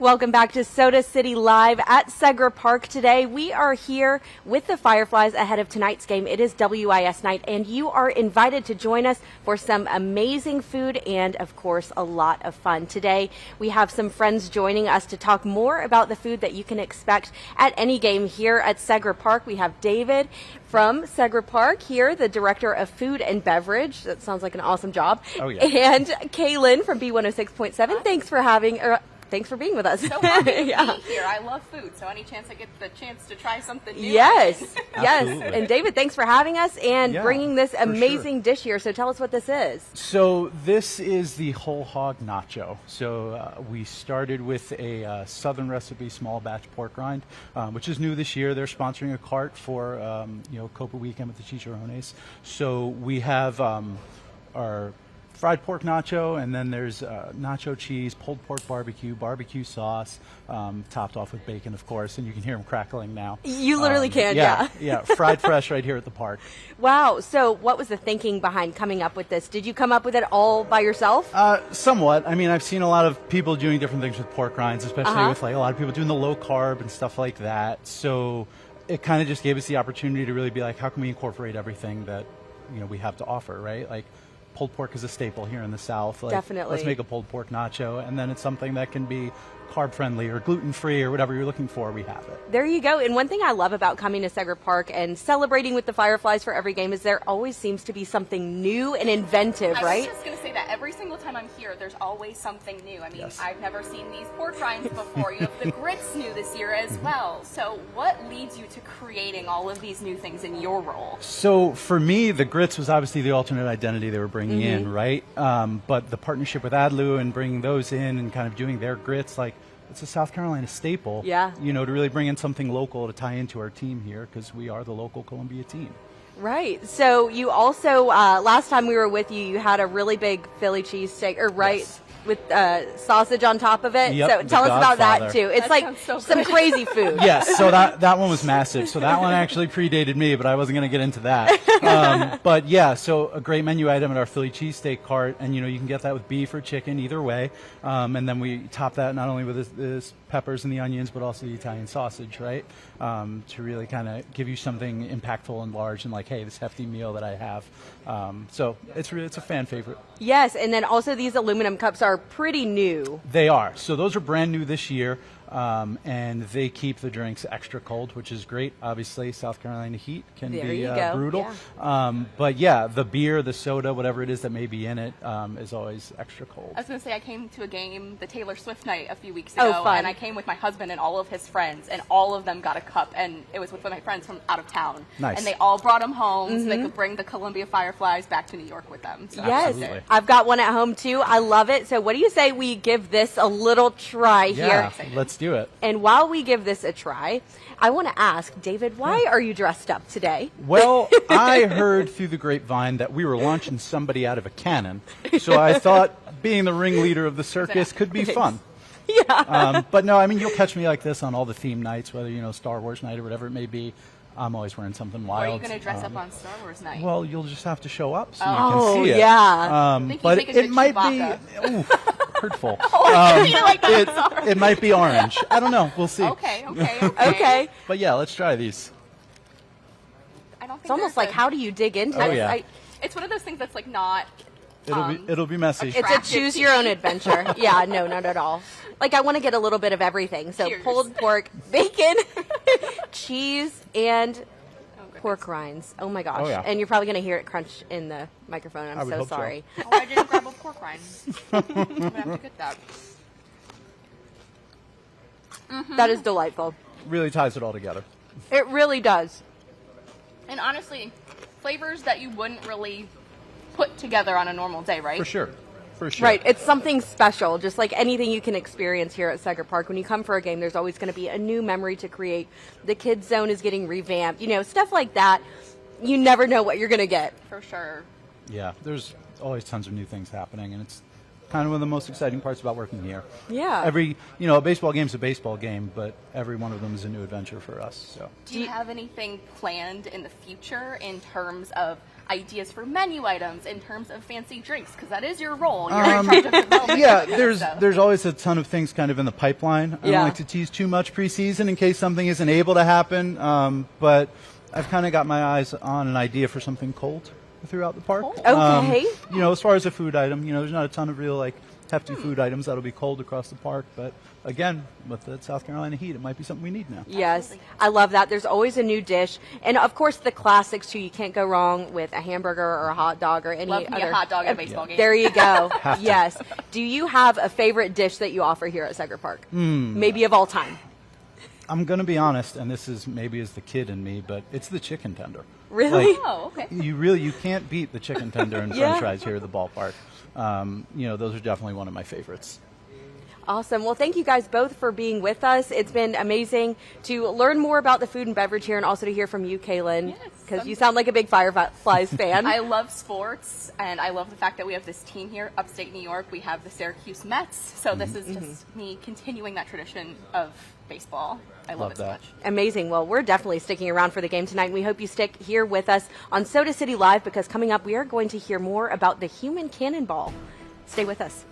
Welcome back to Soda City Live at Segra Park today. We are here with the Fireflies ahead of tonight's game. It is WIS night, and you are invited to join us for some amazing food and, of course, a lot of fun. Today, we have some friends joining us to talk more about the food that you can expect at any game here at Segra Park. We have David from Segra Park here, the Director of Food and Beverage. That sounds like an awesome job. Oh, yeah. And Kaylin from B106.7. Thanks for being with us. So happy to be here. I love food, so any chance I get the chance to try something new. Yes, yes. Absolutely. And David, thanks for having us and Yeah, bringing this for amazing dish here. So tell us what this is. So this is the whole hog nacho. So we started with a Southern recipe small batch pork rind, which is new this year. They're sponsoring a cart for Copa Weekend with the Chicharrones. So we have our fried pork nacho, and then there's nacho cheese, pulled pork barbecue sauce, topped off with bacon, of course, and you can hear them crackling now. You literally can, yeah. Yeah, fried fresh right here at the park. Wow. So what was the thinking behind coming up with this? Did you come up with it all by yourself? Somewhat. I mean, I've seen a lot of people doing different things with pork rinds, especially with like a lot of people doing the low carb and stuff like that. So it kind of just gave us the opportunity to really be like, how can we incorporate everything that we have to offer, right? Like, pulled pork is a staple here in the South. Like, Definitely. Let's make a pulled pork nacho, and then it's something that can be carb friendly or gluten free or whatever you're looking for. We have it. There you go. And one thing I love about coming to Segra Park and celebrating with the Fireflies for every game is there always seems to be something new and inventive, right? I was just going to say that every single time I'm here, there's always something new. I mean, Yes. I've never seen these pork rinds before. You have the grits new this year as well. So what leads you to creating all of these new things in your role? So for me, the grits was obviously the alternate identity they were bringing in, right? But the partnership with Adlu and bringing those in and kind of doing their grits, like, it's a South Carolina staple. Yeah. To really bring in something local to tie into our team here, because we are the local Columbia team. Right. So you also, last time we were with you, you had a really big Philly cheesesteak, Yes. with sausage on top of it. Yep, So the tell us about that Godfather. too. It's That like sounds so some good. crazy food. Yes, so that one was massive. So that one actually predated me, but I wasn't going to get into that. But yeah, so a great menu item at our Philly cheesesteak cart, and you can get that with beef or chicken, either way. And then we top that not only with this peppers and the onions, but also the Italian sausage, right? To really kind of give you something impactful and large, and like, hey, this hefty meal that I have. So it's a fan favorite. Yes, and then also these aluminum cups are pretty new. They are. So those are brand new this year, and they keep the drinks extra cold, which is great. Obviously, South Carolina heat can There be you go. brutal. Yeah. But yeah, the beer, the soda, whatever it is that may be in it, is always extra cold. I was going to say, I came to a game, the Taylor Swift night, a few weeks Oh, ago, fun. and I came with my husband and all of his friends, and all of them got a cup, and it was with my friends from out of town. Nice. And they all brought them home so they could bring the Columbia Fireflies back to New York with them. So Yes, Absolutely. I've got one at home too. I love it. So what do you say we give this a little try Yeah, here? let's do it. And while we give this a try, I want to ask, David, why are you dressed up today? Well, I heard through the grapevine that we were launching somebody out of a cannon, so I thought being the ringleader of the circus could be fun. Yeah. But no, I mean, you'll catch me like this on all the theme nights, whether, Star Wars night or whatever it may be. I'm always wearing something Or are wild. you going to dress up on Star Wars night? Well, you'll just have to show up so Oh, you can see it. yeah. think he's But making it a might Chewbacca. be ooh, hurtful. You didn't like that? Sorry. It might be orange. I don't know. We'll see. Okay. Okay. But yeah, let's try these. I don't think It's almost there's like, a- how do you dig into Oh, this? yeah. It's one of those things that's like not. It'll be messy. It's a Attractive choose to your own eat. adventure. Yeah, no, not at all. Like, I want to get a little bit of everything. So Cheers. pulled pork, bacon, cheese, and Oh, goodness. pork rinds. Oh my gosh. Oh, yeah. And you're probably going to hear it crunch in the microphone. I I'm would so hope so. sorry. Oh, I didn't grab a pork rind. I'm gonna have to get that. That is delightful. Really ties it all together. It really does. And honestly, flavors that you wouldn't really put together on a normal day, right? For sure. For sure. Right, it's something special, just like anything you can experience here at Segra Park. When you come for a game, there's always going to be a new memory to create. The kids zone is getting revamped, stuff like that. You never know what you're going to get. For sure. Yeah, there's always tons of new things happening, and it's kind of one of the most exciting parts about working here. Yeah. A baseball game's a baseball game, but every one of them is a new adventure for us. So Do you have anything planned in the future in terms of ideas for menu items in terms of fancy drinks? Because that is your role. You're in charge of developing. Yeah, everything, there's always a ton of things kind of in the pipeline. I Yeah. don't like to tease too much preseason in case something isn't able to happen, but I've kind of got my eyes on an idea for something cold throughout the park. Okay. You know, as far as a food item, you know, there's not a ton of real like hefty food items that'll be cold across the park, but again, with the South Carolina heat, it might be something we need now. Yes, I love that. There's always a new dish, and of course the classics too. You can't go wrong with a hamburger or a hot dog or any Love me other a hot dog at a baseball game. There you go. Have to. Yes. Do you have a favorite dish that you offer here at Segra Park? Maybe of all time. I'm gonna be honest, and this is maybe is the kid in me, but it's the chicken tender. Really? Like, Oh, okay. you can't beat the chicken tender and Yeah. French fries here at the ballpark. You know, those are definitely one of my favorites. Awesome. Well, thank you guys both for being with us. It's been amazing to learn more about the food and beverage here, and also to hear from you, Kaylin, Yes, because you sound like a big Fireflies fan. I love sports, and I love the fact that we have this team here, upstate New York. We have the Syracuse Mets, so this is just me continuing that tradition of baseball. I love Love it so that. much. Amazing. Well, we're definitely sticking around for the game tonight. And we hope you stick here with us on Soda City Live, because coming up, we are going to hear more about the human cannonball. Stay with us.